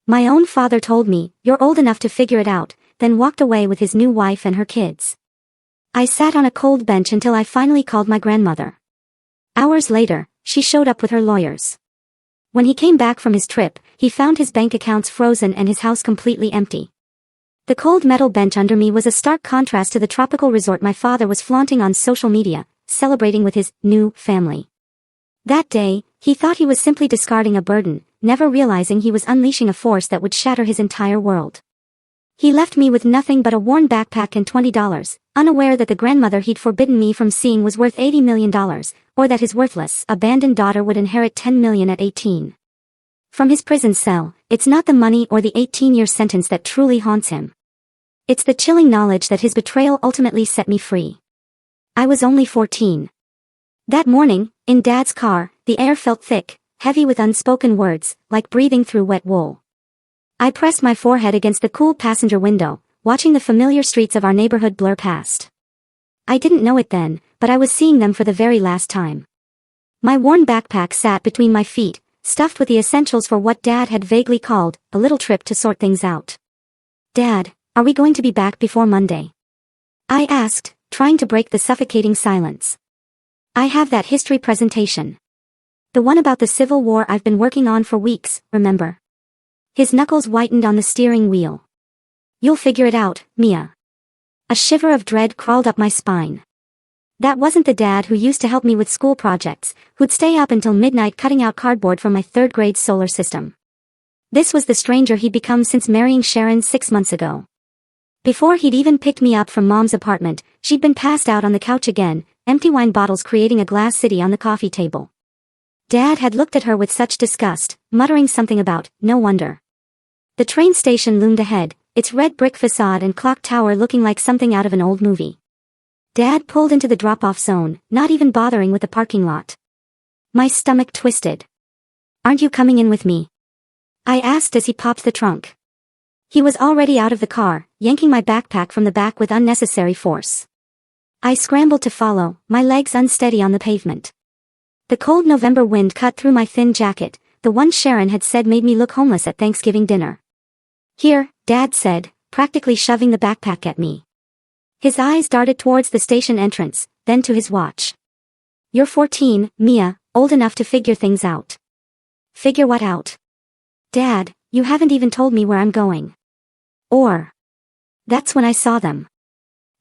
My own father told me, "You're old enough to figure it out," then walked away with his new wife and her kids. I sat on a cold bench until I finally called my grandmother. Hours later, she showed up with her lawyers. When he came back from his trip, he found his bank accounts frozen and his house completely empty. The cold metal bench under me was a stark contrast to the tropical resort my father was flaunting on social media, celebrating with his new family. That day, he thought he was simply discarding a burden, never realizing he was unleashing a force that would shatter his entire world. He left me with nothing but a worn backpack and $20, unaware that the grandmother he'd forbidden me from seeing was worth $80 million, or that his worthless, abandoned daughter would inherit $10 million at 18. From his prison cell, it's not the money or the 18-year sentence that truly haunts him. It's the chilling knowledge that his betrayal ultimately set me free. I was only 14. That morning, in Dad's car, the air felt thick, heavy with unspoken words, like breathing through wet wool. I pressed my forehead against the cool passenger window, watching the familiar streets of our neighborhood blur past. I didn't know it then, but I was seeing them for the very last time. My worn backpack sat between my feet, stuffed with the essentials for what Dad had vaguely called a little trip to sort things out. "Dad, are we going to be back before Monday?" I asked, trying to break the suffocating silence. "I have that history presentation. The one about the Civil War I've been working on for weeks, remember?" His knuckles whitened on the steering wheel. "You'll figure it out, Mia." A shiver of dread crawled up my spine. That wasn't the dad who used to help me with school projects, who'd stay up until midnight cutting out cardboard from my third-grade solar system. This was the stranger he'd become since marrying Sharon 6 months ago. Before he'd even picked me up from Mom's apartment, she'd been passed out on the couch again, empty wine bottles creating a glass city on the coffee table. Dad had looked at her with such disgust, muttering something about, "No wonder." The train station loomed ahead, its red brick facade and clock tower looking like something out of an old movie. Dad pulled into the drop-off zone, not even bothering with the parking lot. My stomach twisted. "Aren't you coming in with me?" I asked as he popped the trunk. He was already out of the car, yanking my backpack from the back with unnecessary force. I scrambled to follow, my legs unsteady on the pavement. The cold November wind cut through my thin jacket, the one Sharon had said made me look homeless at Thanksgiving dinner. "Here," Dad said, practically shoving the backpack at me. His eyes darted towards the station entrance, then to his watch. "You're 14, Mia, old enough to figure things out." "Figure what out?" "Dad, you haven't even told me where I'm going." Or. That's when I saw them.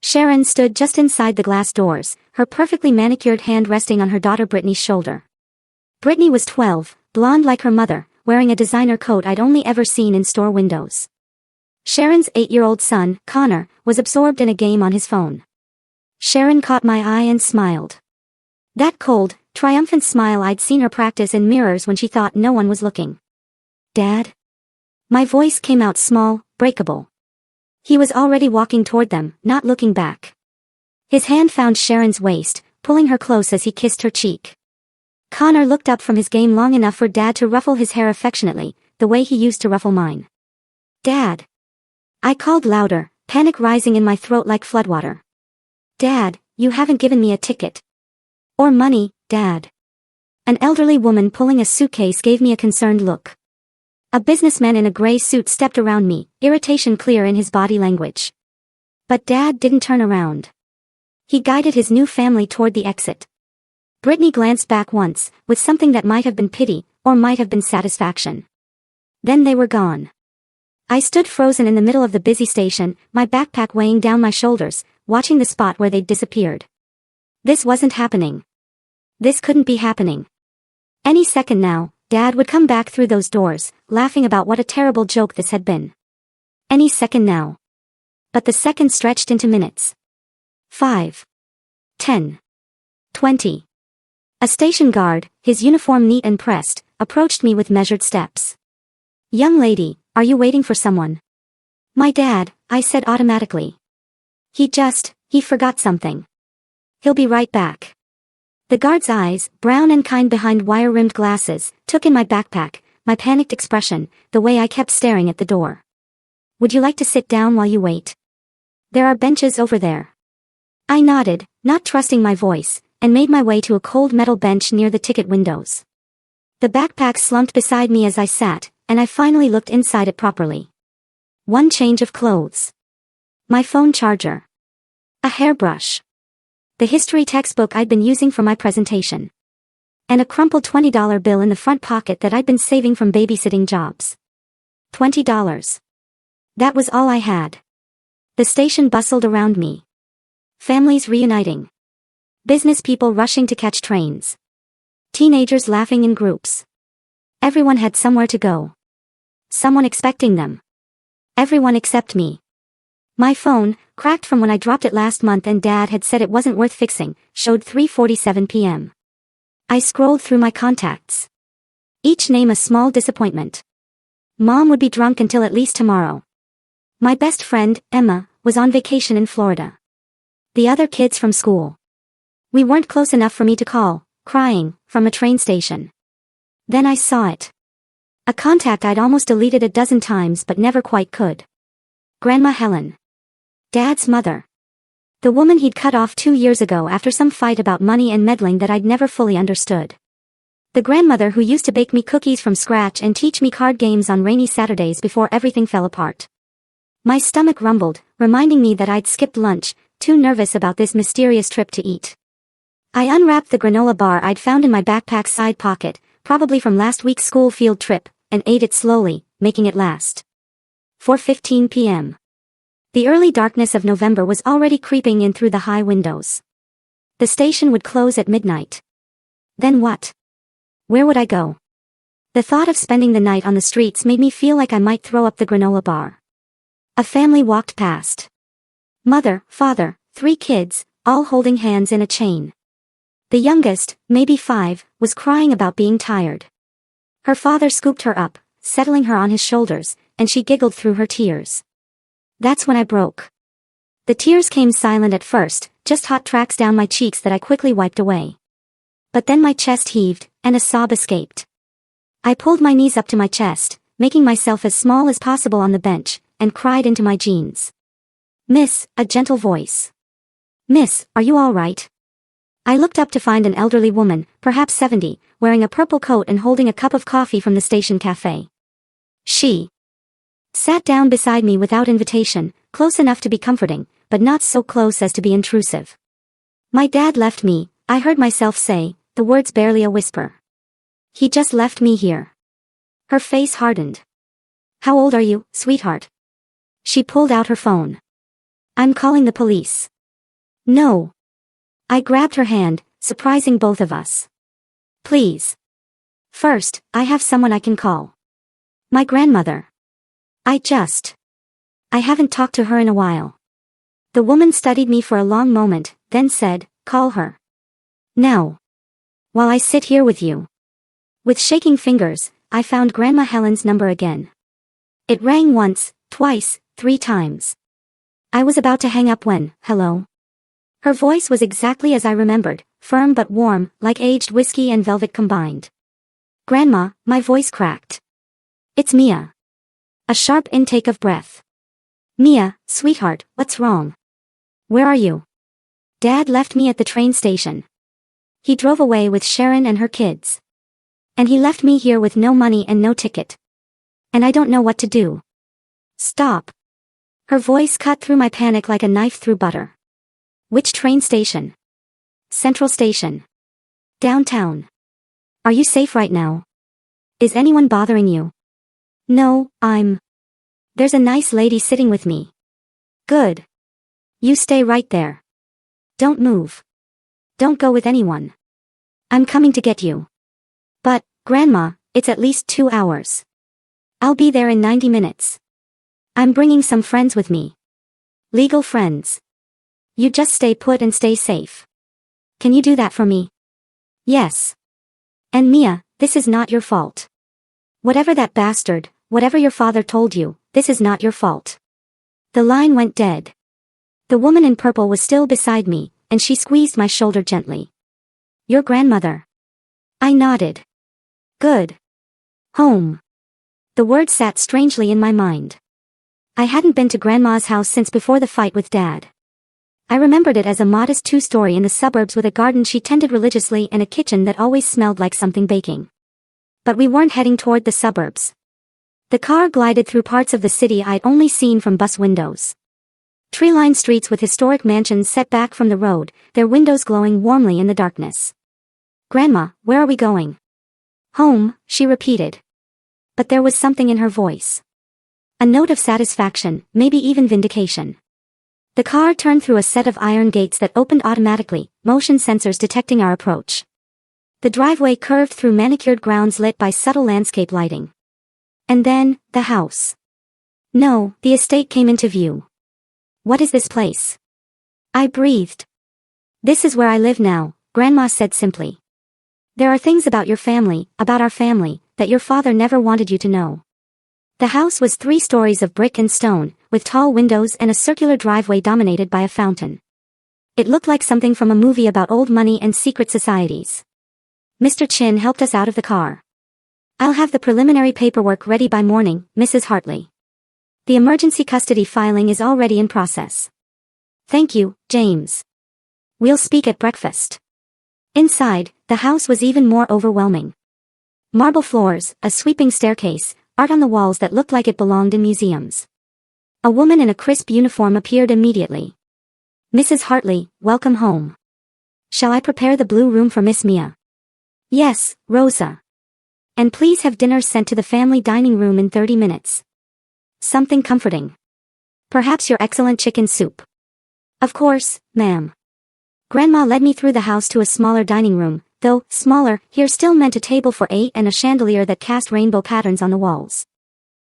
Sharon stood just inside the glass doors, her perfectly manicured hand resting on her daughter Brittany's shoulder. Brittany was 12, blonde like her mother, wearing a designer coat I'd only ever seen in store windows. Sharon's 8-year-old son, Connor, was absorbed in a game on his phone. Sharon caught my eye and smiled. That cold, triumphant smile I'd seen her practice in mirrors when she thought no one was looking. "Dad?" My voice came out small, breakable. He was already walking toward them, not looking back. His hand found Sharon's waist, pulling her close as he kissed her cheek. Connor looked up from his game long enough for Dad to ruffle his hair affectionately, the way he used to ruffle mine. "Dad!" I called louder, panic rising in my throat like floodwater. "Dad, you haven't given me a ticket." "Or money, Dad." An elderly woman pulling a suitcase gave me a concerned look. A businessman in a gray suit stepped around me, irritation clear in his body language. But Dad didn't turn around. He guided his new family toward the exit. Brittany glanced back once, with something that might have been pity, or might have been satisfaction. Then they were gone. I stood frozen in the middle of the busy station, my backpack weighing down my shoulders, watching the spot where they'd disappeared. This wasn't happening. This couldn't be happening. Any second now, Dad would come back through those doors, laughing about what a terrible joke this had been. Any second now. But the seconds stretched into minutes. 5. 10. 20. A station guard, his uniform neat and pressed, approached me with measured steps. "Young lady, are you waiting for someone?" "My dad," I said automatically. He forgot something. "He'll be right back." The guard's eyes, brown and kind behind wire-rimmed glasses, took in my backpack, my panicked expression, the way I kept staring at the door. "Would you like to sit down while you wait? There are benches over there." I nodded, not trusting my voice, and made my way to a cold metal bench near the ticket windows. The backpack slumped beside me as I sat, and I finally looked inside it properly. One change of clothes. My phone charger. A hairbrush. The history textbook I'd been using for my presentation. And a crumpled $20 bill in the front pocket that I'd been saving from babysitting jobs. $20. That was all I had. The station bustled around me. Families reuniting. Business people rushing to catch trains. Teenagers laughing in groups. Everyone had somewhere to go. Someone expecting them. Everyone except me. My phone, cracked from when I dropped it last month and Dad had said it wasn't worth fixing, showed 3:47 p.m. I scrolled through my contacts. Each name a small disappointment. Mom would be drunk until at least tomorrow. My best friend, Emma, was on vacation in Florida. The other kids from school. We weren't close enough for me to call, crying, from a train station. Then I saw it. A contact I'd almost deleted a dozen times but never quite could. Grandma Helen. Dad's mother. The woman he'd cut off 2 years ago after some fight about money and meddling that I'd never fully understood. The grandmother who used to bake me cookies from scratch and teach me card games on rainy Saturdays before everything fell apart. My stomach rumbled, reminding me that I'd skipped lunch, too nervous about this mysterious trip to eat. I unwrapped the granola bar I'd found in my backpack's side pocket, probably from last week's school field trip, and ate it slowly, making it last. 4:15 p.m. The early darkness of November was already creeping in through the high windows. The station would close at midnight. Then what? Where would I go? The thought of spending the night on the streets made me feel like I might throw up the granola bar. A family walked past. Mother, father, 3 kids, all holding hands in a chain. The youngest, maybe 5, was crying about being tired. Her father scooped her up, settling her on his shoulders, and she giggled through her tears. That's when I broke. The tears came silent at first, just hot tracks down my cheeks that I quickly wiped away. But then my chest heaved, and a sob escaped. I pulled my knees up to my chest, making myself as small as possible on the bench, and cried into my jeans. Miss, a gentle voice. Miss, are you all right? I looked up to find an elderly woman, perhaps 70, wearing a purple coat and holding a cup of coffee from the station cafe. She sat down beside me without invitation, close enough to be comforting, but not so close as to be intrusive. My dad left me, I heard myself say, the words barely a whisper. He just left me here. Her face hardened. How old are you, sweetheart? She pulled out her phone. I'm calling the police. No. I grabbed her hand, surprising both of us. Please. First, I have someone I can call. My grandmother. I haven't talked to her in a while. The woman studied me for a long moment, then said, call her. Now. While I sit here with you. With shaking fingers, I found Grandma Helen's number again. It rang once, twice, 3 times. I was about to hang up when, hello. Her voice was exactly as I remembered, firm but warm, like aged whiskey and velvet combined. Grandma, my voice cracked. It's Mia. A sharp intake of breath. Mia, sweetheart, what's wrong? Where are you? Dad left me at the train station. He drove away with Sharon and her kids. And he left me here with no money and no ticket. And I don't know what to do. Stop. Her voice cut through my panic like a knife through butter. Which train station? Central Station. Downtown. Are you safe right now? Is anyone bothering you? No, There's a nice lady sitting with me. Good. You stay right there. Don't move. Don't go with anyone. I'm coming to get you. But, Grandma, it's at least 2 hours. I'll be there in 90 minutes. I'm bringing some friends with me. Legal friends. You just stay put and stay safe. Can you do that for me? Yes. And Mia, this is not your fault. Whatever that bastard, whatever your father told you, this is not your fault. The line went dead. The woman in purple was still beside me, and she squeezed my shoulder gently. Your grandmother. I nodded. Good. Home. The word sat strangely in my mind. I hadn't been to Grandma's house since before the fight with Dad. I remembered it as a modest 2-story in the suburbs with a garden she tended religiously and a kitchen that always smelled like something baking. But we weren't heading toward the suburbs. The car glided through parts of the city I'd only seen from bus windows. Tree-lined streets with historic mansions set back from the road, their windows glowing warmly in the darkness. "Grandma, where are we going?" "Home," she repeated. But there was something in her voice. A note of satisfaction, maybe even vindication. The car turned through a set of iron gates that opened automatically, motion sensors detecting our approach. The driveway curved through manicured grounds lit by subtle landscape lighting. And then, the house. No, the estate came into view. "What is this place?" I breathed. "This is where I live now," Grandma said simply. "There are things about your family, about our family, that your father never wanted you to know." The house was 3 stories of brick and stone, with tall windows and a circular driveway dominated by a fountain. It looked like something from a movie about old money and secret societies. Mr. Chin helped us out of the car. "I'll have the preliminary paperwork ready by morning, Mrs. Hartley. The emergency custody filing is already in process." "Thank you, James. We'll speak at breakfast." Inside, the house was even more overwhelming. Marble floors, a sweeping staircase, art on the walls that looked like it belonged in museums. A woman in a crisp uniform appeared immediately. "Mrs. Hartley, welcome home. Shall I prepare the blue room for Miss Mia?" "Yes, Rosa. And please have dinner sent to the family dining room in 30 minutes. Something comforting. Perhaps your excellent chicken soup." "Of course, ma'am." Grandma led me through the house to a smaller dining room, though smaller here still meant a table for 8 and a chandelier that cast rainbow patterns on the walls.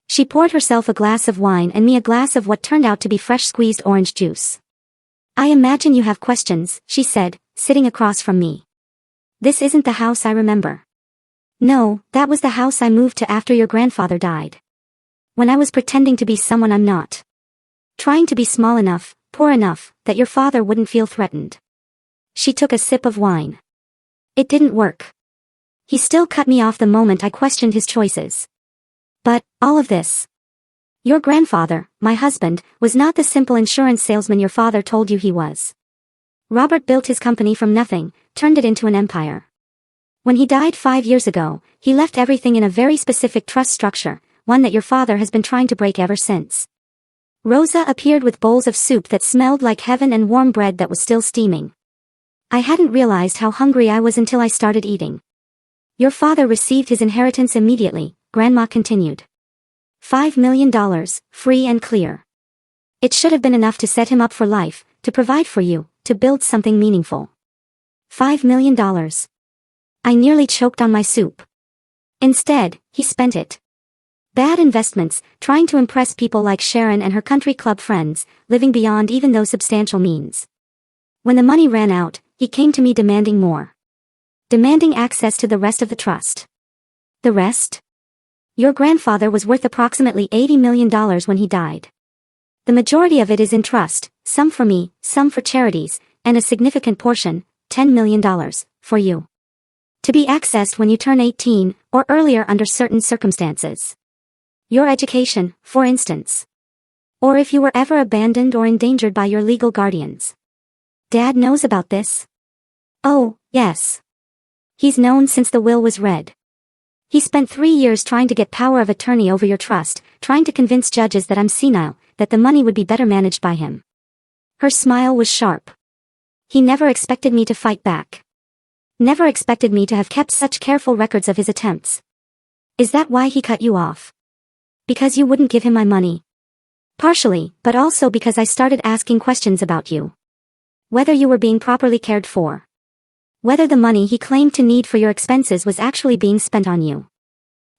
She poured herself a glass of wine and me a glass of what turned out to be fresh squeezed orange juice. "I imagine you have questions," she said, sitting across from me. "This isn't the house I remember." "No, that was the house I moved to after your grandfather died. When I was pretending to be someone I'm not. Trying to be small enough, poor enough, that your father wouldn't feel threatened." She took a sip of wine. "It didn't work. He still cut me off the moment I questioned his choices. But, all of this. Your grandfather, my husband, was not the simple insurance salesman your father told you he was. Robert built his company from nothing, turned it into an empire. When he died 5 years ago, he left everything in a very specific trust structure, one that your father has been trying to break ever since." Rosa appeared with bowls of soup that smelled like heaven and warm bread that was still steaming. I hadn't realized how hungry I was until I started eating. "Your father received his inheritance immediately," Grandma continued. $5 million, free and clear. It should have been enough to set him up for life, to provide for you, to build something meaningful. $5 million. I nearly choked on my soup. Instead, he spent it. Bad investments, trying to impress people like Sharon and her country club friends, living beyond even those substantial means. When the money ran out, he came to me demanding more. Demanding access to the rest of the trust. The rest? Your grandfather was worth approximately $80 million when he died. The majority of it is in trust, some for me, some for charities, and a significant portion, $10 million, for you. To be accessed when you turn 18, or earlier under certain circumstances. Your education, for instance. Or if you were ever abandoned or endangered by your legal guardians. Dad knows about this? Oh, yes. He's known since the will was read. He spent 3 years trying to get power of attorney over your trust, trying to convince judges that I'm senile, that the money would be better managed by him. Her smile was sharp. He never expected me to fight back. Never expected me to have kept such careful records of his attempts. Is that why he cut you off? Because you wouldn't give him my money? Partially, but also because I started asking questions about you. Whether you were being properly cared for. Whether the money he claimed to need for your expenses was actually being spent on you.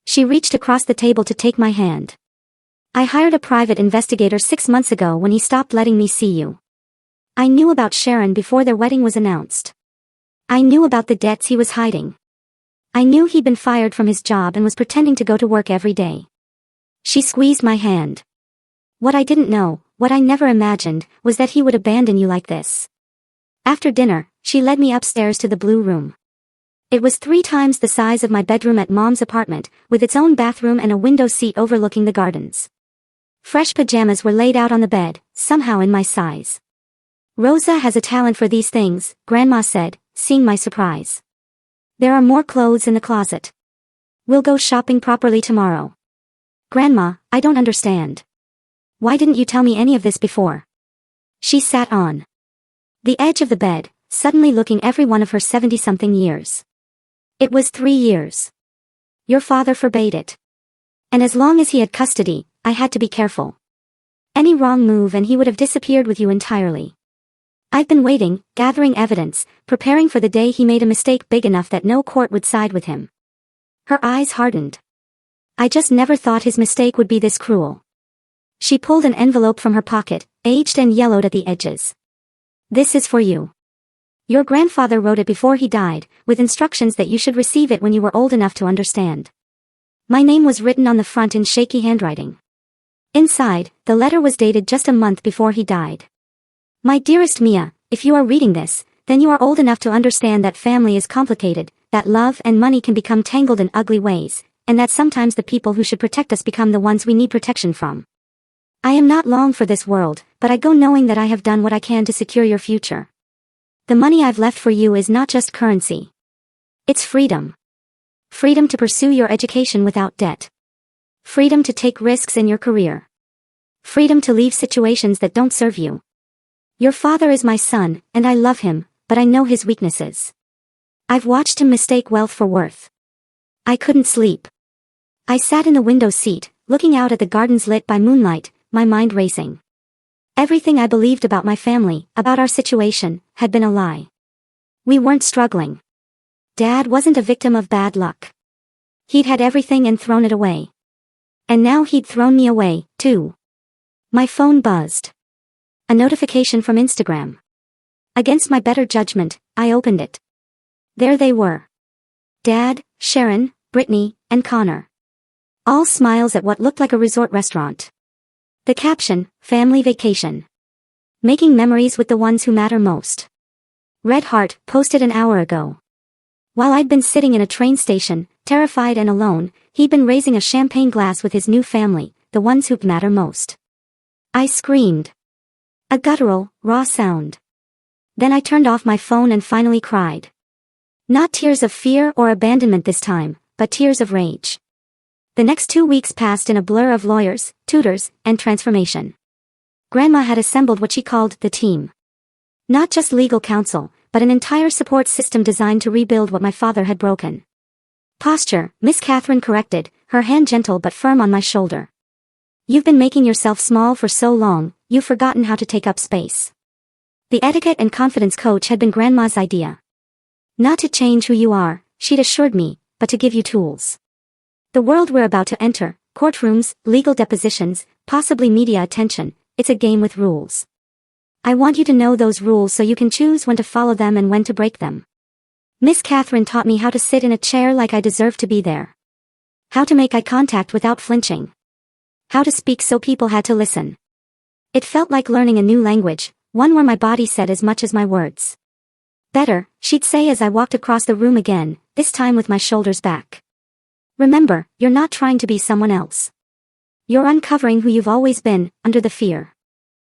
She reached across the table to take my hand. I hired a private investigator 6 months ago when he stopped letting me see you. I knew about Sharon before their wedding was announced. I knew about the debts he was hiding. I knew he'd been fired from his job and was pretending to go to work every day. She squeezed my hand. What I didn't know, what I never imagined, was that he would abandon you like this. After dinner, she led me upstairs to the blue room. It was 3 times the size of my bedroom at Mom's apartment, with its own bathroom and a window seat overlooking the gardens. Fresh pajamas were laid out on the bed, somehow in my size. Rosa has a talent for these things, Grandma said, seeing my surprise. There are more clothes in the closet. We'll go shopping properly tomorrow. Grandma, I don't understand. Why didn't you tell me any of this before? She sat on the edge of the bed, suddenly looking every one of her 70-something years. It was 3 years. Your father forbade it. And as long as he had custody, I had to be careful. Any wrong move and he would have disappeared with you entirely. I've been waiting, gathering evidence, preparing for the day he made a mistake big enough that no court would side with him. Her eyes hardened. I just never thought his mistake would be this cruel. She pulled an envelope from her pocket, aged and yellowed at the edges. This is for you. Your grandfather wrote it before he died, with instructions that you should receive it when you were old enough to understand. My name was written on the front in shaky handwriting. Inside, the letter was dated just a month before he died. My dearest Mia, if you are reading this, then you are old enough to understand that family is complicated, that love and money can become tangled in ugly ways, and that sometimes the people who should protect us become the ones we need protection from. I am not long for this world, but I go knowing that I have done what I can to secure your future. The money I've left for you is not just currency. It's freedom. Freedom to pursue your education without debt. Freedom to take risks in your career. Freedom to leave situations that don't serve you. Your father is my son, and I love him, but I know his weaknesses. I've watched him mistake wealth for worth. I couldn't sleep. I sat in the window seat, looking out at the gardens lit by moonlight, my mind racing. Everything I believed about my family, about our situation, had been a lie. We weren't struggling. Dad wasn't a victim of bad luck. He'd had everything and thrown it away. And now he'd thrown me away, too. My phone buzzed. A notification from Instagram. Against my better judgment, I opened it. There they were. Dad, Sharon, Brittany, and Connor. All smiles at what looked like a resort restaurant. The caption, family vacation. Making memories with the ones who matter most. Red Heart posted an hour ago. While I'd been sitting in a train station, terrified and alone, he'd been raising a champagne glass with his new family, the ones who matter most. I screamed. A guttural, raw sound. Then I turned off my phone and finally cried. Not tears of fear or abandonment this time, but tears of rage. The next 2 weeks passed in a blur of lawyers, tutors, and transformation. Grandma had assembled what she called the team. Not just legal counsel, but an entire support system designed to rebuild what my father had broken. Posture, Miss Catherine corrected, her hand gentle but firm on my shoulder. You've been making yourself small for so long, you've forgotten how to take up space. The etiquette and confidence coach had been Grandma's idea. Not to change who you are, she'd assured me, but to give you tools. The world we're about to enter, courtrooms, legal depositions, possibly media attention, it's a game with rules. I want you to know those rules so you can choose when to follow them and when to break them. Miss Catherine taught me how to sit in a chair like I deserved to be there. How to make eye contact without flinching. How to speak so people had to listen. It felt like learning a new language, one where my body said as much as my words. Better, she'd say as I walked across the room again, this time with my shoulders back. Remember, you're not trying to be someone else. You're uncovering who you've always been, under the fear.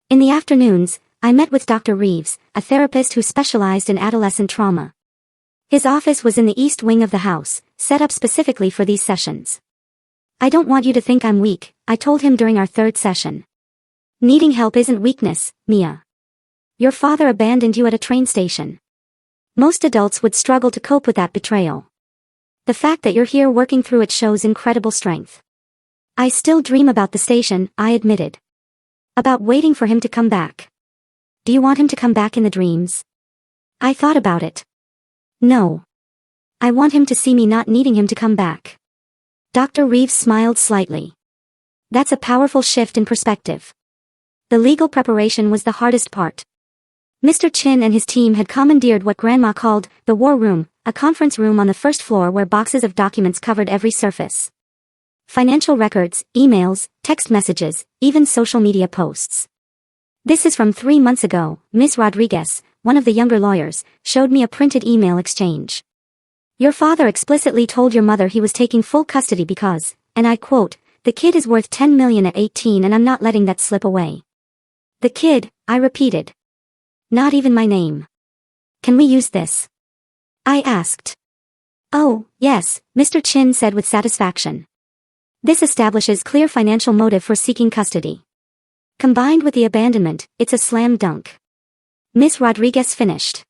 In the afternoons, I met with Dr. Reeves, a therapist who specialized in adolescent trauma. His office was in the east wing of the house, set up specifically for these sessions. I don't want you to think I'm weak, I told him during our third session. Needing help isn't weakness, Mia. Your father abandoned you at a train station. Most adults would struggle to cope with that betrayal. The fact that you're here working through it shows incredible strength. I still dream about the station, I admitted. About waiting for him to come back. Do you want him to come back in the dreams? I thought about it. No. I want him to see me not needing him to come back. Dr. Reeves smiled slightly. That's a powerful shift in perspective. The legal preparation was the hardest part. Mr. Chin and his team had commandeered what Grandma called the war room, a conference room on the first floor where boxes of documents covered every surface. Financial records, emails, text messages, even social media posts. This is from 3 months ago, Ms. Rodriguez, one of the younger lawyers, showed me a printed email exchange. Your father explicitly told your mother he was taking full custody because, and I quote, the kid is worth 10 million at 18 and I'm not letting that slip away. The kid, I repeated. Not even my name. Can we use this? I asked. Oh, yes, Mr. Chin said with satisfaction. This establishes clear financial motive for seeking custody. Combined with the abandonment, it's a slam dunk. Ms. Rodriguez finished.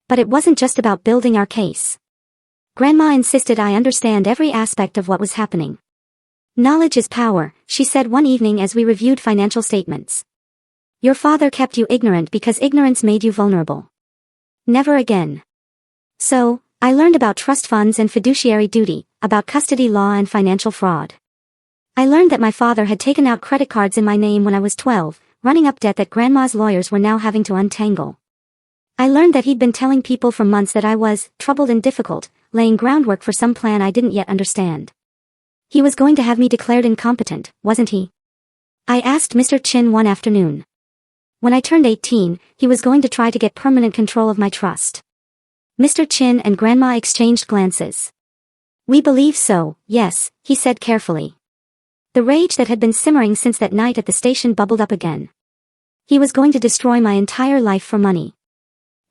But it wasn't just about building our case. Grandma insisted I understand every aspect of what was happening. Knowledge is power, she said one evening as we reviewed financial statements. Your father kept you ignorant because ignorance made you vulnerable. Never again. So, I learned about trust funds and fiduciary duty, about custody law and financial fraud. I learned that my father had taken out credit cards in my name when I was 12, running up debt that Grandma's lawyers were now having to untangle. I learned that he'd been telling people for months that I was troubled and difficult, laying groundwork for some plan I didn't yet understand. He was going to have me declared incompetent, wasn't he? I asked Mr. Chin one afternoon. When I turned 18, he was going to try to get permanent control of my trust. Mr. Chin and Grandma exchanged glances. We believe so, yes, he said carefully. The rage that had been simmering since that night at the station bubbled up again. He was going to destroy my entire life for money.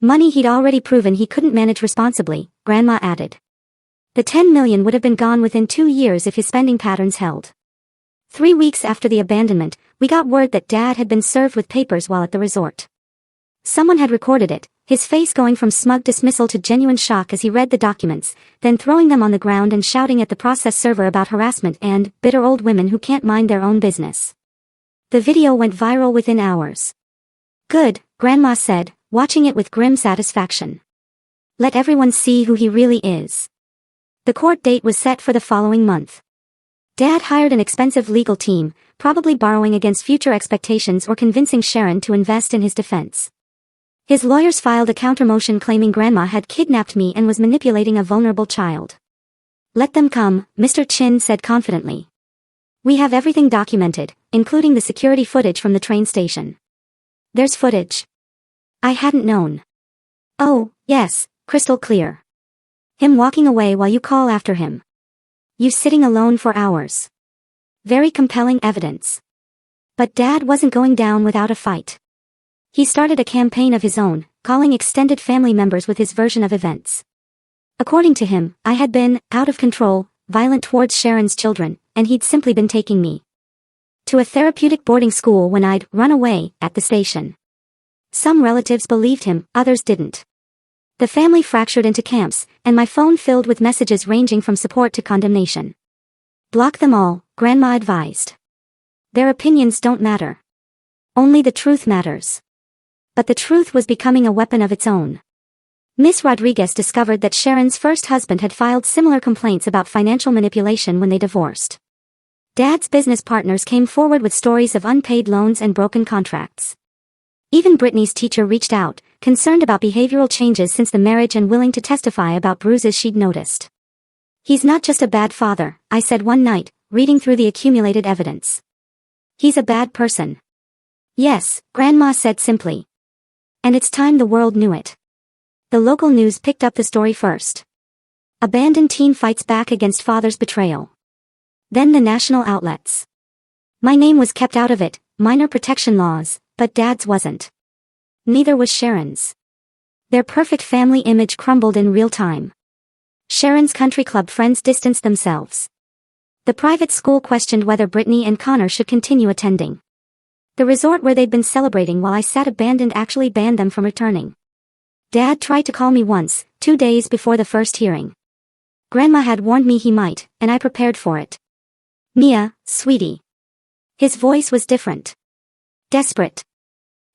Money he'd already proven he couldn't manage responsibly, Grandma added. The 10 million would have been gone within 2 years if his spending patterns held. 3 weeks after the abandonment, we got word that Dad had been served with papers while at the resort. Someone had recorded it, his face going from smug dismissal to genuine shock as he read the documents, then throwing them on the ground and shouting at the process server about harassment and bitter old women who can't mind their own business. The video went viral within hours. Good, Grandma said, watching it with grim satisfaction. Let everyone see who he really is. The court date was set for the following month. Dad hired an expensive legal team, probably borrowing against future expectations or convincing Sharon to invest in his defense. His lawyers filed a countermotion claiming Grandma had kidnapped me and was manipulating a vulnerable child. Let them come, Mr. Chin said confidently. We have everything documented, including the security footage from the train station. There's footage. I hadn't known. Oh, yes, crystal clear. Him walking away while you call after him. You sitting alone for hours. Very compelling evidence. But Dad wasn't going down without a fight. He started a campaign of his own, calling extended family members with his version of events. According to him, I had been out of control, violent towards Sharon's children, and he'd simply been taking me to a therapeutic boarding school when I'd run away at the station. Some relatives believed him, others didn't. The family fractured into camps, and my phone filled with messages ranging from support to condemnation. Block them all, Grandma advised. Their opinions don't matter. Only the truth matters. But the truth was becoming a weapon of its own. Miss Rodriguez discovered that Sharon's first husband had filed similar complaints about financial manipulation when they divorced. Dad's business partners came forward with stories of unpaid loans and broken contracts. Even Brittany's teacher reached out, concerned about behavioral changes since the marriage and willing to testify about bruises she'd noticed. He's not just a bad father, I said one night, reading through the accumulated evidence. He's a bad person. Yes, Grandma said simply. And it's time the world knew it. The local news picked up the story first. Abandoned teen fights back against father's betrayal. Then the national outlets. My name was kept out of it, minor protection laws, but Dad's wasn't. Neither was Sharon's. Their perfect family image crumbled in real time. Sharon's country club friends distanced themselves. The private school questioned whether Brittany and Connor should continue attending. The resort where they'd been celebrating while I sat abandoned actually banned them from returning. Dad tried to call me once, 2 days before the first hearing. Grandma had warned me he might, and I prepared for it. Mia, sweetie. His voice was different. Desperate.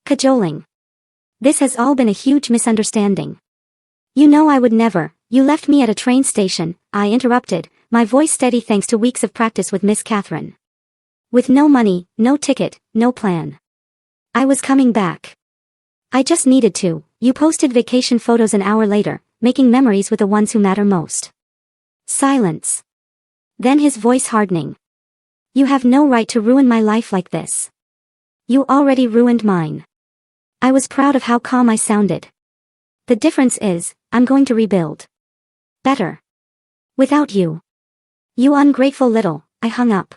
Cajoling. This has all been a huge misunderstanding. You know I would never. You left me at a train station, I interrupted, my voice steady thanks to weeks of practice with Miss Catherine. With no money, no ticket, no plan. I was coming back. I just needed to. You posted vacation photos an hour later, making memories with the ones who matter most. Silence. Then his voice hardening. You have no right to ruin my life like this. You already ruined mine. I was proud of how calm I sounded. The difference is, I'm going to rebuild. Better. Without you. You ungrateful little, I hung up.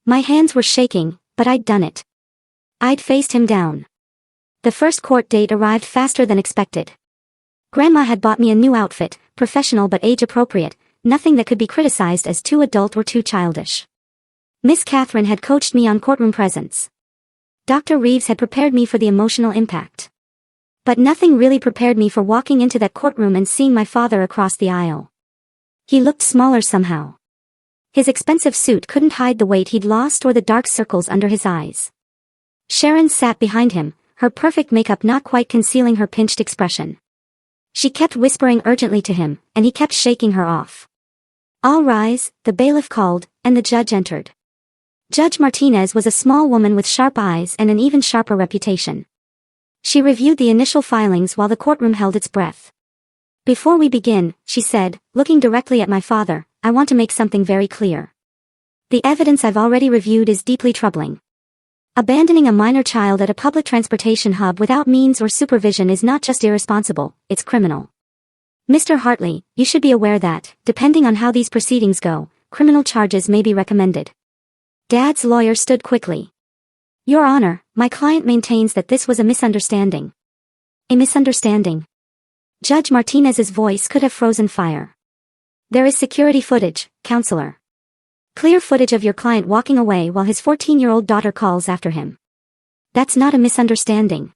My hands were shaking, but I'd done it. I'd faced him down. The first court date arrived faster than expected. Grandma had bought me a new outfit, professional but age-appropriate, nothing that could be criticized as too adult or too childish. Miss Catherine had coached me on courtroom presence. Dr. Reeves had prepared me for the emotional impact. But nothing really prepared me for walking into that courtroom and seeing my father across the aisle. He looked smaller somehow. His expensive suit couldn't hide the weight he'd lost or the dark circles under his eyes. Sharon sat behind him, her perfect makeup not quite concealing her pinched expression. She kept whispering urgently to him, and he kept shaking her off. "All rise," the bailiff called, and the judge entered. Judge Martinez was a small woman with sharp eyes and an even sharper reputation. She reviewed the initial filings while the courtroom held its breath. "Before we begin," she said, looking directly at my father, "I want to make something very clear. The evidence I've already reviewed is deeply troubling. Abandoning a minor child at a public transportation hub without means or supervision is not just irresponsible, it's criminal. Mr. Hartley, you should be aware that, depending on how these proceedings go, criminal charges may be recommended." Dad's lawyer stood quickly. "Your Honor, my client maintains that this was a misunderstanding." "A misunderstanding?" Judge Martinez's voice could have frozen fire. "There is security footage, counselor. Clear footage of your client walking away while his 14-year-old daughter calls after him. That's not a misunderstanding.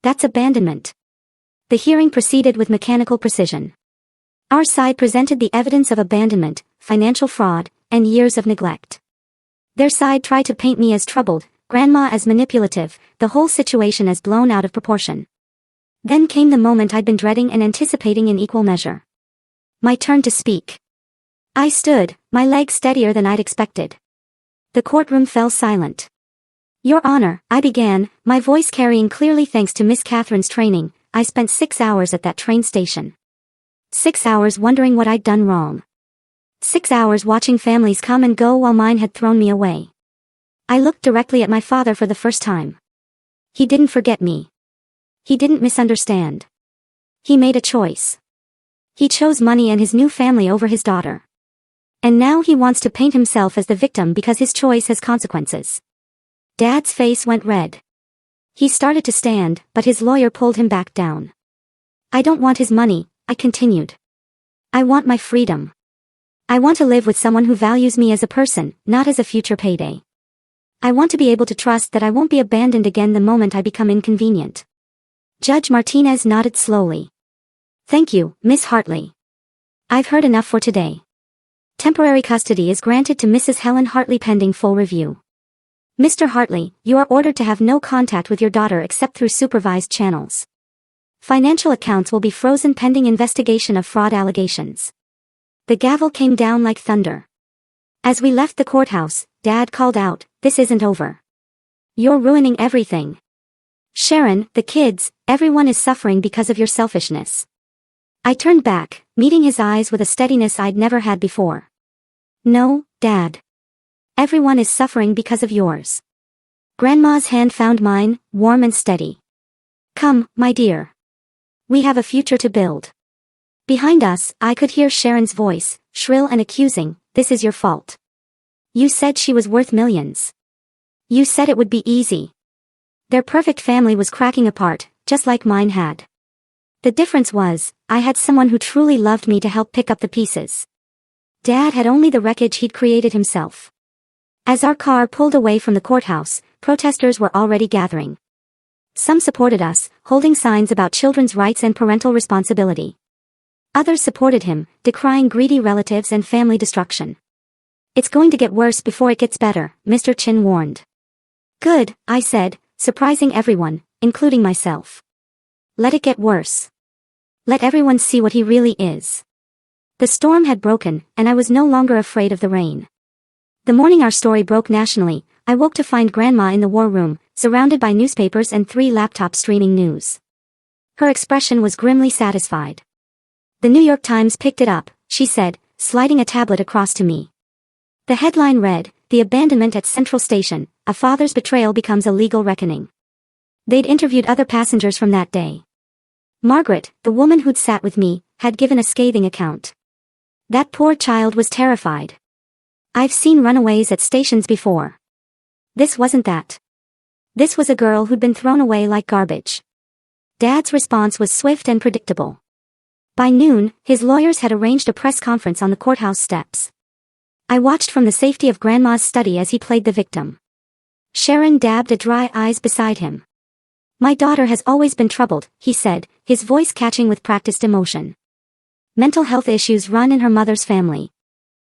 That's abandonment." The hearing proceeded with mechanical precision. Our side presented the evidence of abandonment, financial fraud, and years of neglect. Their side tried to paint me as troubled, Grandma as manipulative, the whole situation as blown out of proportion. Then came the moment I'd been dreading and anticipating in equal measure. My turn to speak. I stood, my legs steadier than I'd expected. The courtroom fell silent. "Your Honor," I began, my voice carrying clearly thanks to Miss Catherine's training. "I spent 6 hours at that train station. 6 hours wondering what I'd done wrong. 6 hours watching families come and go while mine had thrown me away." I looked directly at my father for the first time. He didn't forget me. He didn't misunderstand. He made a choice. He chose money and his new family over his daughter. And now he wants to paint himself as the victim because his choice has consequences. Dad's face went red. He started to stand, but his lawyer pulled him back down. "I don't want his money," I continued. "I want my freedom. I want to live with someone who values me as a person, not as a future payday. I want to be able to trust that I won't be abandoned again the moment I become inconvenient." Judge Martinez nodded slowly. "Thank you, Miss Hartley. I've heard enough for today. Temporary custody is granted to Mrs. Helen Hartley pending full review. Mr. Hartley, you are ordered to have no contact with your daughter except through supervised channels. Financial accounts will be frozen pending investigation of fraud allegations." The gavel came down like thunder. As we left the courthouse, Dad called out, "This isn't over. You're ruining everything. Sharon, the kids, everyone is suffering because of your selfishness." I turned back, meeting his eyes with a steadiness I'd never had before. "No, Dad. Everyone is suffering because of yours." Grandma's hand found mine, warm and steady. "Come, my dear. We have a future to build." Behind us, I could hear Sharon's voice, shrill and accusing, "This is your fault. You said she was worth millions. You said it would be easy." Their perfect family was cracking apart, just like mine had. The difference was, I had someone who truly loved me to help pick up the pieces. Dad had only the wreckage he'd created himself. As our car pulled away from the courthouse, protesters were already gathering. Some supported us, holding signs about children's rights and parental responsibility. Others supported him, decrying greedy relatives and family destruction. "It's going to get worse before it gets better," Mr. Chin warned. "Good," I said, surprising everyone, including myself. "Let it get worse. Let everyone see what he really is." The storm had broken, and I was no longer afraid of the rain. The morning our story broke nationally, I woke to find Grandma in the war room, surrounded by newspapers and 3 laptops streaming news. Her expression was grimly satisfied. "The New York Times picked it up," she said, sliding a tablet across to me. The headline read, "The Abandonment at Central Station, A Father's Betrayal Becomes a Legal Reckoning." They'd interviewed other passengers from that day. Margaret, the woman who'd sat with me, had given a scathing account. That poor child was terrified. I've seen runaways at stations before. This wasn't that. This was a girl who'd been thrown away like garbage. Dad's response was swift and predictable. By noon, his lawyers had arranged a press conference on the courthouse steps. I watched from the safety of Grandma's study as he played the victim. Sharon dabbed a dry eyes beside him. My daughter has always been troubled, he said, his voice catching with practiced emotion. Mental health issues run in her mother's family.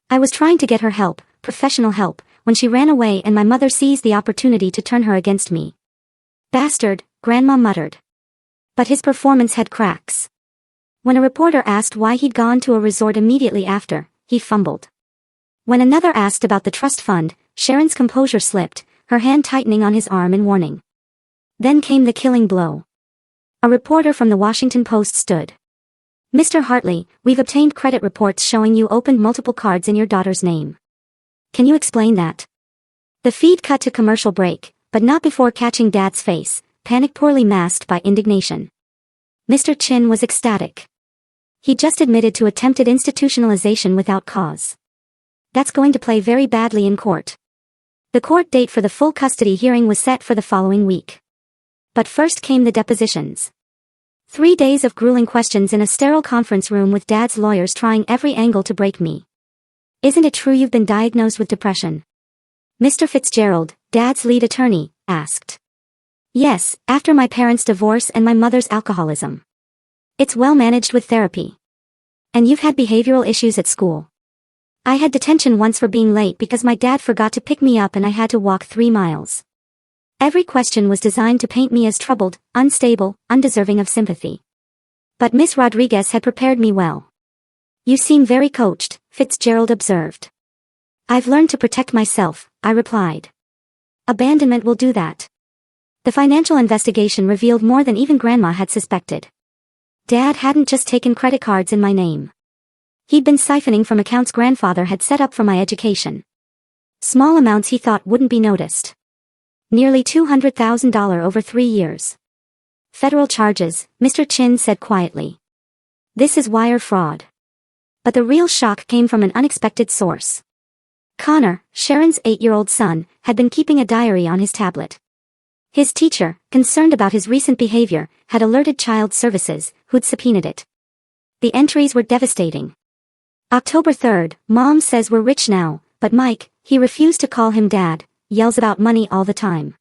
I was trying to get her help, professional help, when she ran away and my mother seized the opportunity to turn her against me. Bastard, Grandma muttered. But his performance had cracks. When a reporter asked why he'd gone to a resort immediately after, he fumbled. When another asked about the trust fund, Sharon's composure slipped, her hand tightening on his arm in warning. Then came the killing blow. A reporter from the Washington Post stood. Mr. Hartley, we've obtained credit reports showing you opened multiple cards in your daughter's name. Can you explain that? The feed cut to commercial break, but not before catching Dad's face, panic poorly masked by indignation. Mr. Chin was ecstatic. He just admitted to attempted institutionalization without cause. That's going to play very badly in court. The court date for the full custody hearing was set for the following week. But first came the depositions. 3 days of grueling questions in a sterile conference room with Dad's lawyers trying every angle to break me. Isn't it true you've been diagnosed with depression? Mr. Fitzgerald, Dad's lead attorney, asked. Yes, after my parents' divorce and my mother's alcoholism. It's well managed with therapy. And you've had behavioral issues at school. I had detention once for being late because my dad forgot to pick me up and I had to walk 3 miles. Every question was designed to paint me as troubled, unstable, undeserving of sympathy. But Miss Rodriguez had prepared me well. You seem very coached, Fitzgerald observed. I've learned to protect myself, I replied. Abandonment will do that. The financial investigation revealed more than even Grandma had suspected. Dad hadn't just taken credit cards in my name. He'd been siphoning from accounts grandfather had set up for my education. Small amounts he thought wouldn't be noticed. Nearly $200,000 over 3 years. Federal charges, Mr. Chin said quietly. This is wire fraud. But the real shock came from an unexpected source. Connor, Sharon's 8-year-old son, had been keeping a diary on his tablet. His teacher, concerned about his recent behavior, had alerted Child Services, who'd subpoenaed it. The entries were devastating. October 3rd, Mom says we're rich now, but Mike, he refused to call him Dad, yells about money all the time.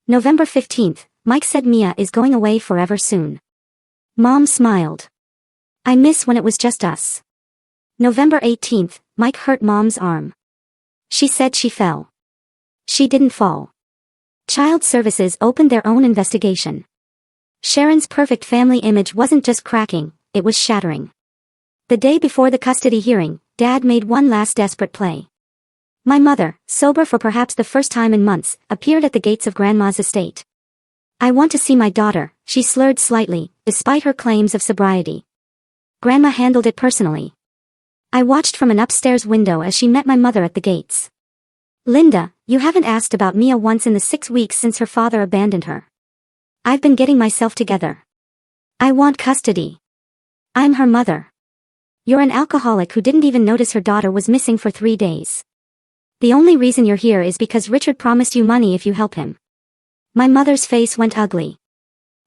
November 15th, Mike said Mia is going away forever soon. Mom smiled. I miss when it was just us. November 18th, Mike hurt Mom's arm. She said she fell. She didn't fall. Child Services opened their own investigation. Sharon's perfect family image wasn't just cracking, it was shattering. The day before the custody hearing, Dad made one last desperate play. My mother, sober for perhaps the first time in months, appeared at the gates of Grandma's estate. I want to see my daughter, she slurred slightly, despite her claims of sobriety. Grandma handled it personally. I watched from an upstairs window as she met my mother at the gates. Linda, you haven't asked about Mia once in the 6 weeks since her father abandoned her. I've been getting myself together. I want custody. I'm her mother. You're an alcoholic who didn't even notice her daughter was missing for 3 days. The only reason you're here is because Richard promised you money if you help him. My mother's face went ugly.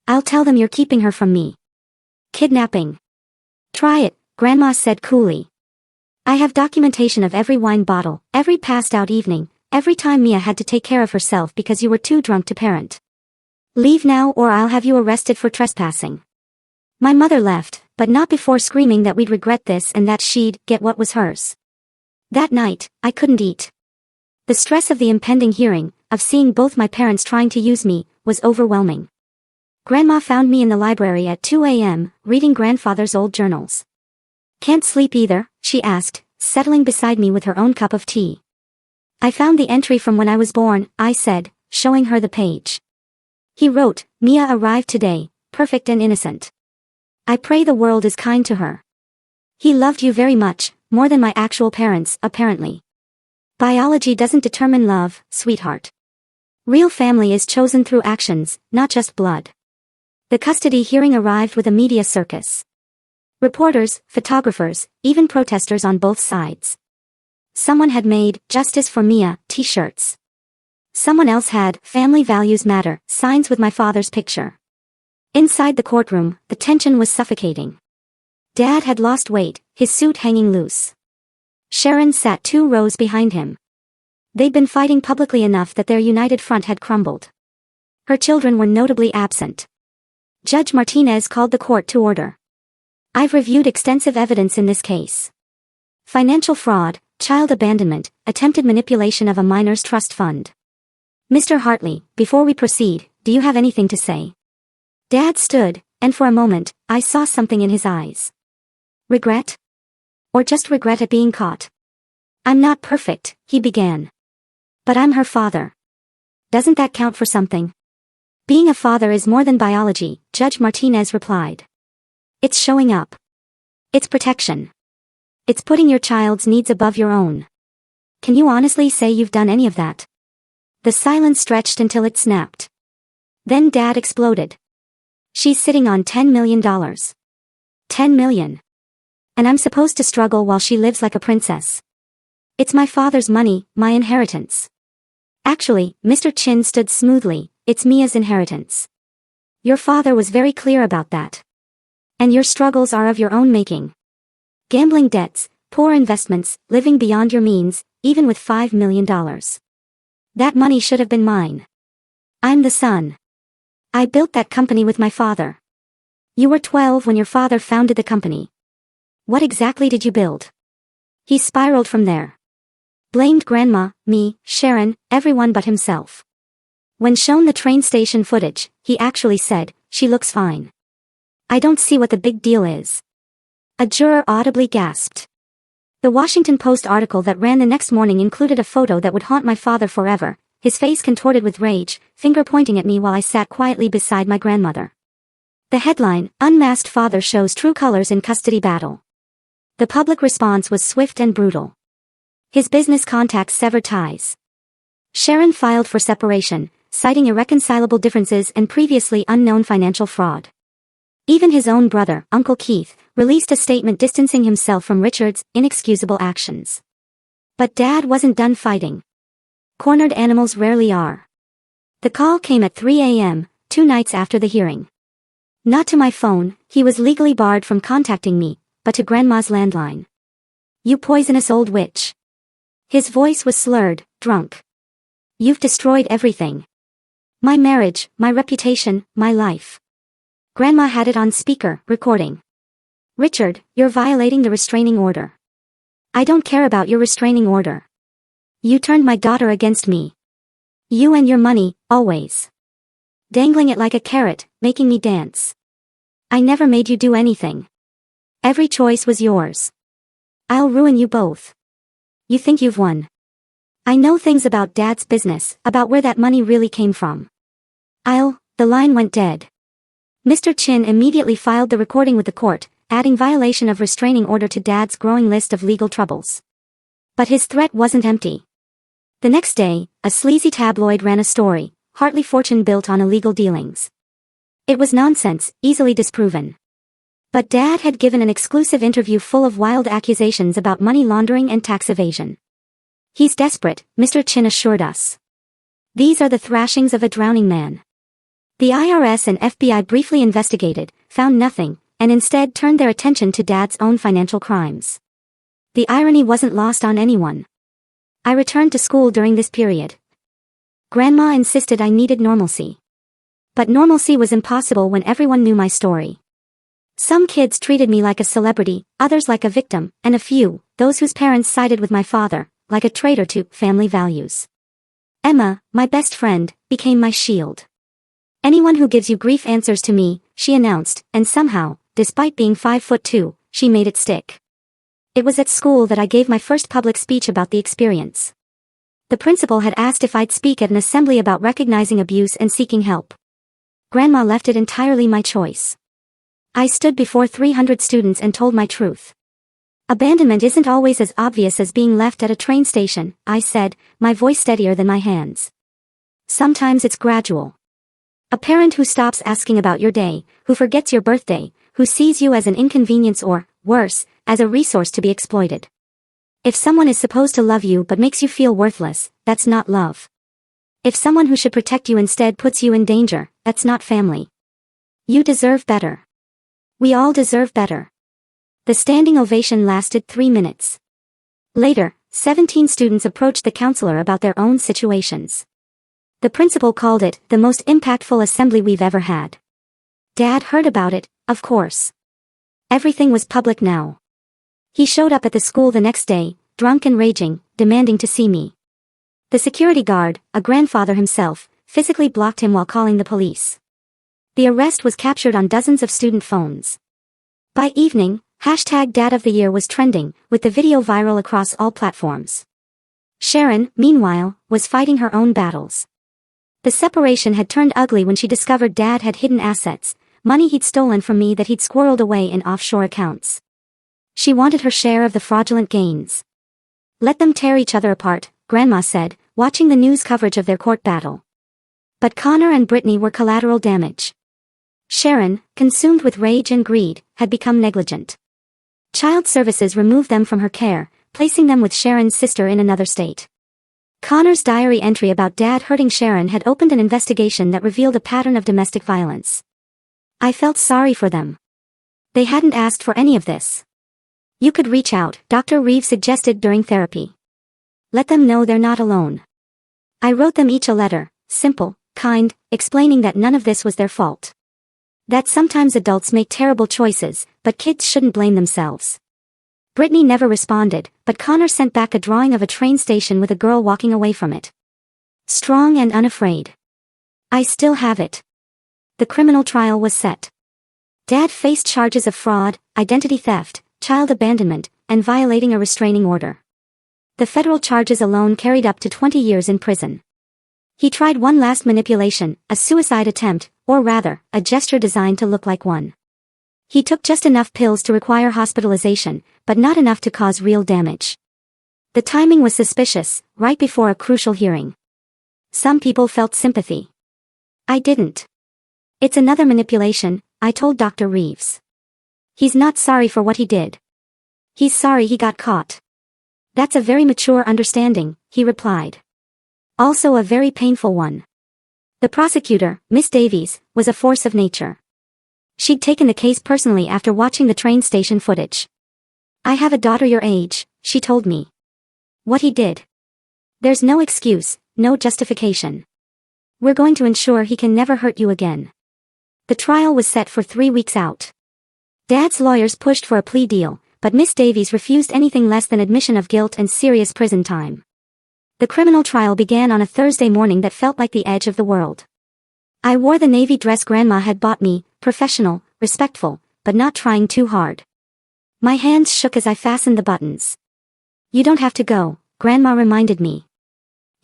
I'll tell them you're keeping her from me. Kidnapping. Try it, Grandma said coolly. I have documentation of every wine bottle, every passed out evening, every time Mia had to take care of herself because you were too drunk to parent. Leave now or I'll have you arrested for trespassing. My mother left, but not before screaming that we'd regret this and that she'd get what was hers. That night, I couldn't eat. The stress of the impending hearing, of seeing both my parents trying to use me, was overwhelming. Grandma found me in the library at 2 a.m., reading grandfather's old journals. Can't sleep either, she asked, settling beside me with her own cup of tea. I found the entry from when I was born, I said, showing her the page. He wrote, Mia arrived today, perfect and innocent. I pray the world is kind to her. He loved you very much, more than my actual parents, apparently. Biology doesn't determine love, sweetheart. Real family is chosen through actions, not just blood. The custody hearing arrived with a media circus. Reporters, photographers, even protesters on both sides. Someone had made "Justice for Mia" t-shirts. Someone else had "Family Values Matter" signs with my father's picture. Inside the courtroom, the tension was suffocating. Dad had lost weight, his suit hanging loose. Sharon sat 2 rows behind him. They'd been fighting publicly enough that their united front had crumbled. Her children were notably absent. Judge Martinez called the court to order. I've reviewed extensive evidence in this case. Financial fraud, child abandonment, attempted manipulation of a minor's trust fund. Mr. Hartley, before we proceed, do you have anything to say? Dad stood, and for a moment, I saw something in his eyes. Regret? Or just regret at being caught? I'm not perfect, he began. But I'm her father. Doesn't that count for something? Being a father is more than biology, Judge Martinez replied. It's showing up. It's protection. It's putting your child's needs above your own. Can you honestly say you've done any of that? The silence stretched until it snapped. Then Dad exploded. She's sitting on $10 million. $10 million. And I'm supposed to struggle while she lives like a princess. It's my father's money, my inheritance. Actually, Mr. Chin stood smoothly, it's Mia's inheritance. Your father was very clear about that. And your struggles are of your own making. Gambling debts, poor investments, living beyond your means, even with $5 million. That money should have been mine. I'm the son. I built that company with my father. You were 12 when your father founded the company. What exactly did you build? He spiraled from there. Blamed Grandma, me, Sharon, everyone but himself. When shown the train station footage, he actually said, "She looks fine. I don't see what the big deal is." A juror audibly gasped. The Washington Post article that ran the next morning included a photo that would haunt my father forever, his face contorted with rage, finger pointing at me while I sat quietly beside my grandmother. The headline, "Unmasked Father Shows True Colors in Custody Battle." The public response was swift and brutal. His business contacts severed ties. Sharon filed for separation, citing irreconcilable differences and previously unknown financial fraud. Even his own brother, Uncle Keith, released a statement distancing himself from Richard's inexcusable actions. But Dad wasn't done fighting. Cornered animals rarely are. The call came at 3 a.m., 2 nights after the hearing. Not to my phone, he was legally barred from contacting me, but to Grandma's landline. "You poisonous old witch." His voice was slurred, drunk. "You've destroyed everything. My marriage, my reputation, my life." Grandma had it on speaker, recording. "Richard, you're violating the restraining order. I don't care about your restraining order. You turned my daughter against me. You and your money, always. Dangling it like a carrot, making me dance. I never made you do anything. Every choice was yours. I'll ruin you both. You think you've won. I know things about Dad's business, about where that money really came from. The line went dead. Mr. Chin immediately filed the recording with the court, adding violation of restraining order to Dad's growing list of legal troubles. But his threat wasn't empty. The next day, a sleazy tabloid ran a story, Hartley fortune built on illegal dealings. It was nonsense, easily disproven. But Dad had given an exclusive interview full of wild accusations about money laundering and tax evasion. "He's desperate," Mr. Chin assured us. "These are the thrashings of a drowning man." The IRS and FBI briefly investigated, found nothing, and instead turned their attention to Dad's own financial crimes. The irony wasn't lost on anyone. I returned to school during this period. Grandma insisted I needed normalcy. But normalcy was impossible when everyone knew my story. Some kids treated me like a celebrity, others like a victim, and a few, those whose parents sided with my father, like a traitor to family values. Emma, my best friend, became my shield. "Anyone who gives you grief answers to me," she announced, and somehow, despite being 5'2", she made it stick. It was at school that I gave my first public speech about the experience. The principal had asked if I'd speak at an assembly about recognizing abuse and seeking help. Grandma left it entirely my choice. I stood before 300 students and told my truth. "Abandonment isn't always as obvious as being left at a train station," I said, my voice steadier than my hands. "Sometimes it's gradual. A parent who stops asking about your day, who forgets your birthday, who sees you as an inconvenience or, worse, as a resource to be exploited. If someone is supposed to love you but makes you feel worthless, that's not love. If someone who should protect you instead puts you in danger, that's not family. You deserve better. We all deserve better." The standing ovation lasted 3 minutes. Later, 17 students approached the counselor about their own situations. The principal called it the most impactful assembly we've ever had. Dad heard about it, of course. Everything was public now. He showed up at the school the next day, drunk and raging, demanding to see me. The security guard, a grandfather himself, physically blocked him while calling the police. The arrest was captured on dozens of student phones. By evening, #Dad of the Year was trending, with the video viral across all platforms. Sharon, meanwhile, was fighting her own battles. The separation had turned ugly when she discovered Dad had hidden assets, money he'd stolen from me that he'd squirreled away in offshore accounts. She wanted her share of the fraudulent gains. Let them tear each other apart, Grandma said, watching the news coverage of their court battle. But Connor and Brittany were collateral damage. Sharon, consumed with rage and greed, had become negligent. Child Services removed them from her care, placing them with Sharon's sister in another state. Connor's diary entry about Dad hurting Sharon had opened an investigation that revealed a pattern of domestic violence. I felt sorry for them. They hadn't asked for any of this. You could reach out, Dr. Reeves suggested during therapy. Let them know they're not alone. I wrote them each a letter, simple, kind, explaining that none of this was their fault. That sometimes adults make terrible choices, but kids shouldn't blame themselves. Brittany never responded, but Connor sent back a drawing of a train station with a girl walking away from it. Strong and unafraid. I still have it. The criminal trial was set. Dad faced charges of fraud, identity theft, child abandonment, and violating a restraining order. The federal charges alone carried up to 20 years in prison. He tried one last manipulation, a suicide attempt, or rather, a gesture designed to look like one. He took just enough pills to require hospitalization, but not enough to cause real damage. The timing was suspicious, right before a crucial hearing. Some people felt sympathy. I didn't. It's another manipulation, I told Dr. Reeves. He's not sorry for what he did. He's sorry he got caught. That's a very mature understanding, he replied. Also a very painful one. The prosecutor, Miss Davies, was a force of nature. She'd taken the case personally after watching the train station footage. I have a daughter your age, she told me. What he did. There's no excuse, no justification. We're going to ensure he can never hurt you again. The trial was set for 3 weeks out. Dad's lawyers pushed for a plea deal, but Miss Davies refused anything less than admission of guilt and serious prison time. The criminal trial began on a Thursday morning that felt like the edge of the world. I wore the navy dress Grandma had bought me, professional, respectful, but not trying too hard. My hands shook as I fastened the buttons. You don't have to go, Grandma reminded me.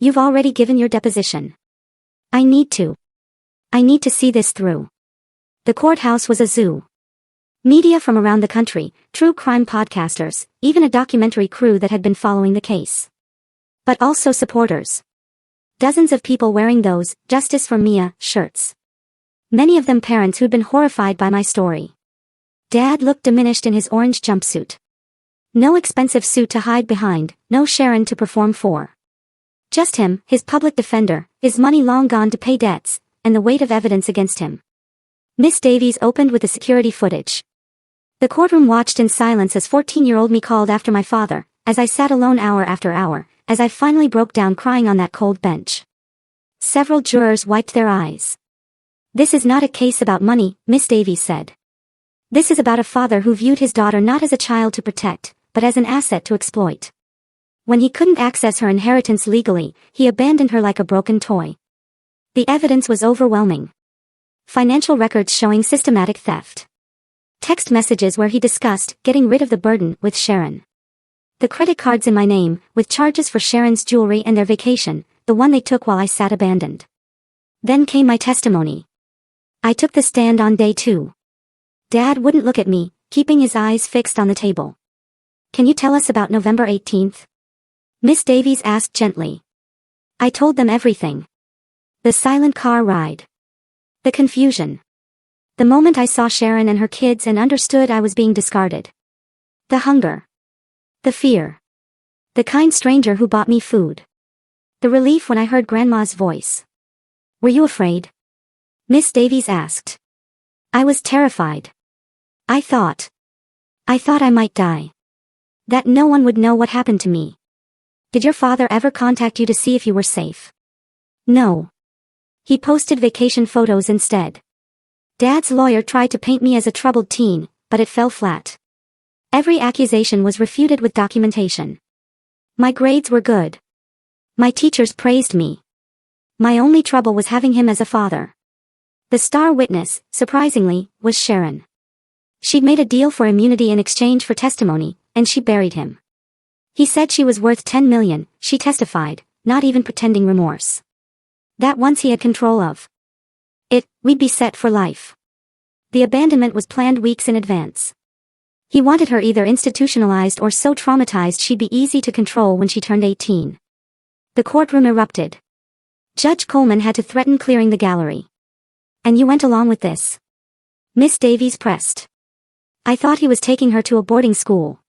You've already given your deposition. I need to. I need to see this through. The courthouse was a zoo. Media from around the country, true crime podcasters, even a documentary crew that had been following the case. But also supporters. Dozens of people wearing those "Justice for Mia" shirts. Many of them parents who'd been horrified by my story. Dad looked diminished in his orange jumpsuit. No expensive suit to hide behind, no Sharon to perform for. Just him, his public defender, his money long gone to pay debts, and the weight of evidence against him. Miss Davies opened with the security footage. The courtroom watched in silence as 14-year-old me called after my father, as I sat alone hour after hour, as I finally broke down crying on that cold bench. Several jurors wiped their eyes. This is not a case about money, Miss Davies said. This is about a father who viewed his daughter not as a child to protect, but as an asset to exploit. When he couldn't access her inheritance legally, he abandoned her like a broken toy. The evidence was overwhelming. Financial records showing systematic theft. Text messages where he discussed getting rid of the burden with Sharon. The credit cards in my name, with charges for Sharon's jewelry and their vacation, the one they took while I sat abandoned. Then came my testimony. I took the stand on day 2. Dad wouldn't look at me, keeping his eyes fixed on the table. Can you tell us about November 18th? Miss Davies asked gently. I told them everything. The silent car ride. The confusion. The moment I saw Sharon and her kids and understood I was being discarded. The hunger. The fear. The kind stranger who bought me food. The relief when I heard Grandma's voice. Were you afraid? Miss Davies asked. I was terrified. I thought I might die. That no one would know what happened to me. Did your father ever contact you to see if you were safe? No. He posted vacation photos instead. Dad's lawyer tried to paint me as a troubled teen, but it fell flat. Every accusation was refuted with documentation. My grades were good. My teachers praised me. My only trouble was having him as a father. The star witness, surprisingly, was Sharon. She'd made a deal for immunity in exchange for testimony, and she buried him. He said she was worth $10 million, she testified, not even pretending remorse. That once he had control of it, we'd be set for life. The abandonment was planned weeks in advance. He wanted her either institutionalized or so traumatized she'd be easy to control when she turned 18. The courtroom erupted. Judge Coleman had to threaten clearing the gallery. And you went along with this? Miss Davies pressed. I thought he was taking her to a boarding school.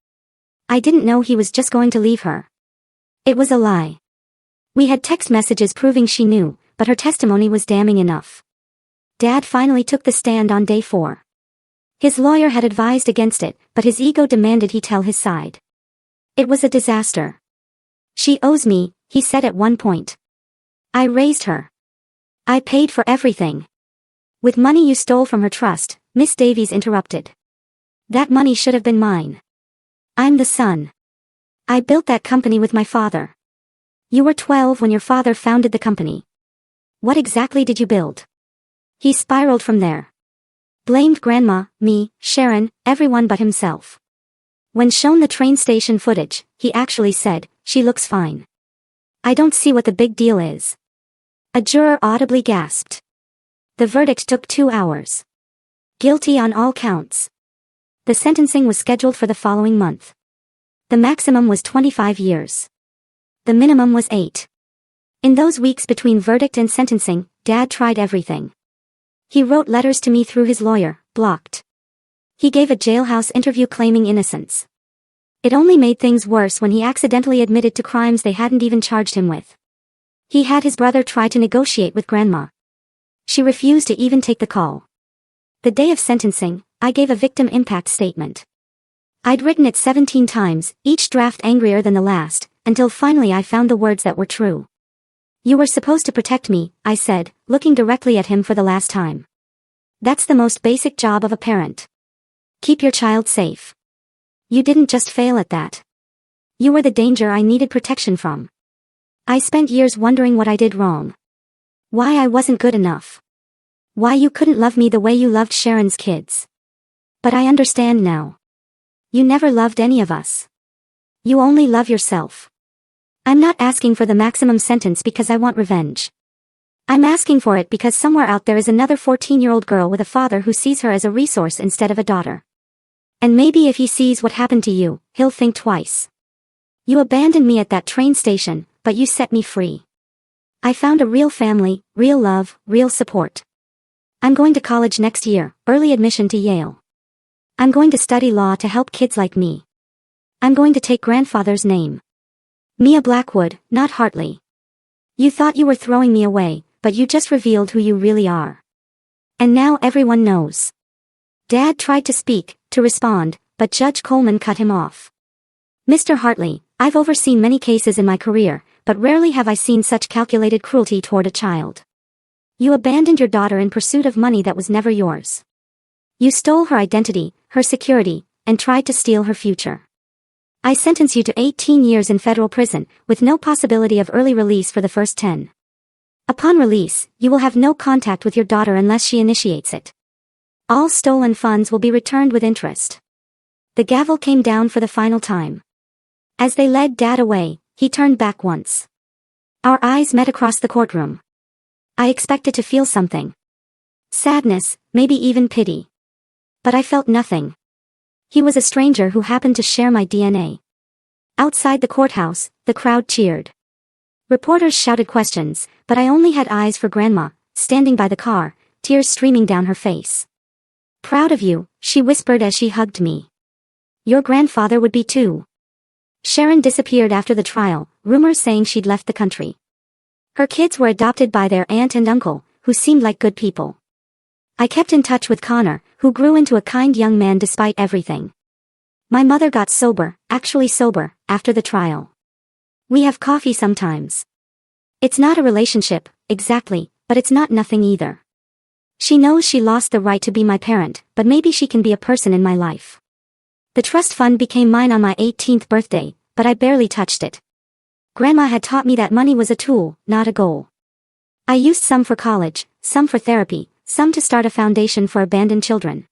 I didn't know he was just going to leave her. It was a lie. We had text messages proving she knew, but her testimony was damning enough. Dad finally took the stand on day 4. His lawyer had advised against it, but his ego demanded he tell his side. It was a disaster. She owes me, he said at one point. I raised her. I paid for everything. With money you stole from her trust, Miss Davies interrupted. That money should have been mine. I'm the son. I built that company with my father. You were 12 when your father founded the company. What exactly did you build? He spiraled from there. Blamed Grandma, me, Sharon, everyone but himself. When shown the train station footage, he actually said, she looks fine. I don't see what the big deal is. A juror audibly gasped. The verdict took 2 hours. Guilty on all counts. The sentencing was scheduled for the following month. The maximum was 25 years. The minimum was 8. In those weeks between verdict and sentencing, Dad tried everything. He wrote letters to me through his lawyer, blocked. He gave a jailhouse interview claiming innocence. It only made things worse when he accidentally admitted to crimes they hadn't even charged him with. He had his brother try to negotiate with Grandma. She refused to even take the call. The day of sentencing, I gave a victim impact statement. I'd written it 17 times, each draft angrier than the last, until finally I found the words that were true. You were supposed to protect me, I said, looking directly at him for the last time. That's the most basic job of a parent. Keep your child safe. You didn't just fail at that. You were the danger I needed protection from. I spent years wondering what I did wrong. Why I wasn't good enough. Why you couldn't love me the way you loved Sharon's kids. But I understand now. You never loved any of us. You only love yourself. I'm not asking for the maximum sentence because I want revenge. I'm asking for it because somewhere out there is another 14-year-old girl with a father who sees her as a resource instead of a daughter. And maybe if he sees what happened to you, he'll think twice. You abandoned me at that train station, but you set me free. I found a real family, real love, real support. I'm going to college next year, early admission to Yale. I'm going to study law to help kids like me. I'm going to take grandfather's name. Mia Blackwood, not Hartley. You thought you were throwing me away, but you just revealed who you really are. And now everyone knows. Dad tried to speak, to respond, but Judge Coleman cut him off. Mr. Hartley, I've overseen many cases in my career, but rarely have I seen such calculated cruelty toward a child. You abandoned your daughter in pursuit of money that was never yours. You stole her identity, her security, and tried to steal her future. I sentence you to 18 years in federal prison, with no possibility of early release for the first 10. Upon release, you will have no contact with your daughter unless she initiates it. All stolen funds will be returned with interest. The gavel came down for the final time. As they led Dad away, he turned back once. Our eyes met across the courtroom. I expected to feel something. Sadness, maybe even pity. But I felt nothing. He was a stranger who happened to share my DNA. Outside the courthouse, the crowd cheered. Reporters shouted questions, but I only had eyes for Grandma, standing by the car, tears streaming down her face. Proud of you, she whispered as she hugged me. Your grandfather would be too. Sharon disappeared after the trial, rumors saying she'd left the country. Her kids were adopted by their aunt and uncle, who seemed like good people. I kept in touch with Connor, who grew into a kind young man despite everything. My mother got sober, actually sober, after the trial. We have coffee sometimes. It's not a relationship, exactly, but it's not nothing either. She knows she lost the right to be my parent, but maybe she can be a person in my life. The trust fund became mine on my 18th birthday, but I barely touched it. Grandma had taught me that money was a tool, not a goal. I used some for college, some for therapy, some to start a foundation for abandoned children.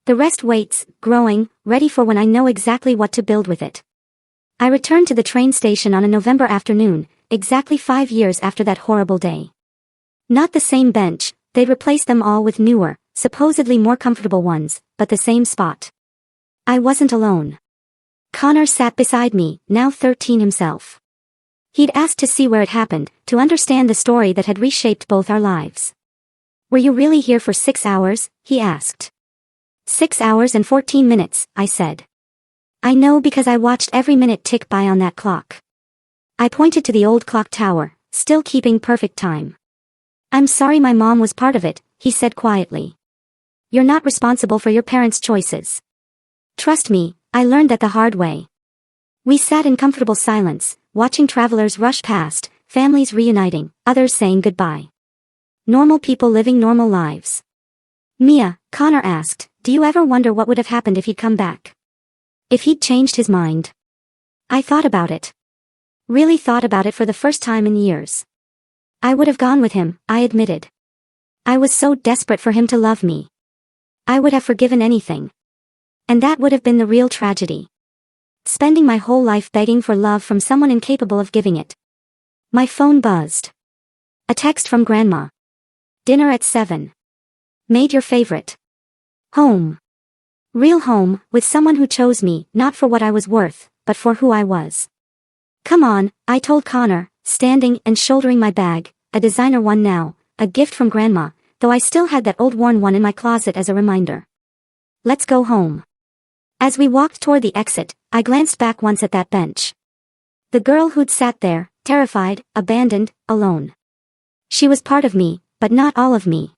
The rest waits, growing, ready for when I know exactly what to build with it. I returned to the train station on a November afternoon, exactly 5 years after that horrible day. Not the same bench, they'd replaced them all with newer, supposedly more comfortable ones, but the same spot. I wasn't alone. Connor sat beside me, now 13 himself. He'd asked to see where it happened, to understand the story that had reshaped both our lives. Were you really here for 6 hours? He asked. 6 hours and 14 minutes, I said. I know because I watched every minute tick by on that clock. I pointed to the old clock tower, still keeping perfect time. I'm sorry my mom was part of it, he said quietly. You're not responsible for your parents' choices. Trust me, I learned that the hard way. We sat in comfortable silence, watching travelers rush past, families reuniting, others saying goodbye. Normal people living normal lives. Mia, Connor asked, do you ever wonder what would have happened if he'd come back? If he'd changed his mind? I thought about it. Really thought about it for the first time in years. I would have gone with him, I admitted. I was so desperate for him to love me. I would have forgiven anything. And that would have been the real tragedy. Spending my whole life begging for love from someone incapable of giving it. My phone buzzed. A text from Grandma. Dinner at 7. Made your favorite. Home. Real home, with someone who chose me, not for what I was worth, but for who I was. Come on, I told Connor, standing and shouldering my bag, a designer one now, a gift from Grandma, though I still had that old worn one in my closet as a reminder. Let's go home. As we walked toward the exit, I glanced back once at that bench. The girl who'd sat there, terrified, abandoned, alone. She was part of me, but not all of me.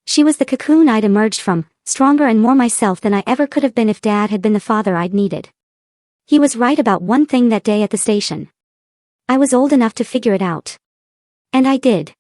She was the cocoon I'd emerged from, stronger and more myself than I ever could have been if Dad had been the father I'd needed. He was right about one thing that day at the station. I was old enough to figure it out. And I did.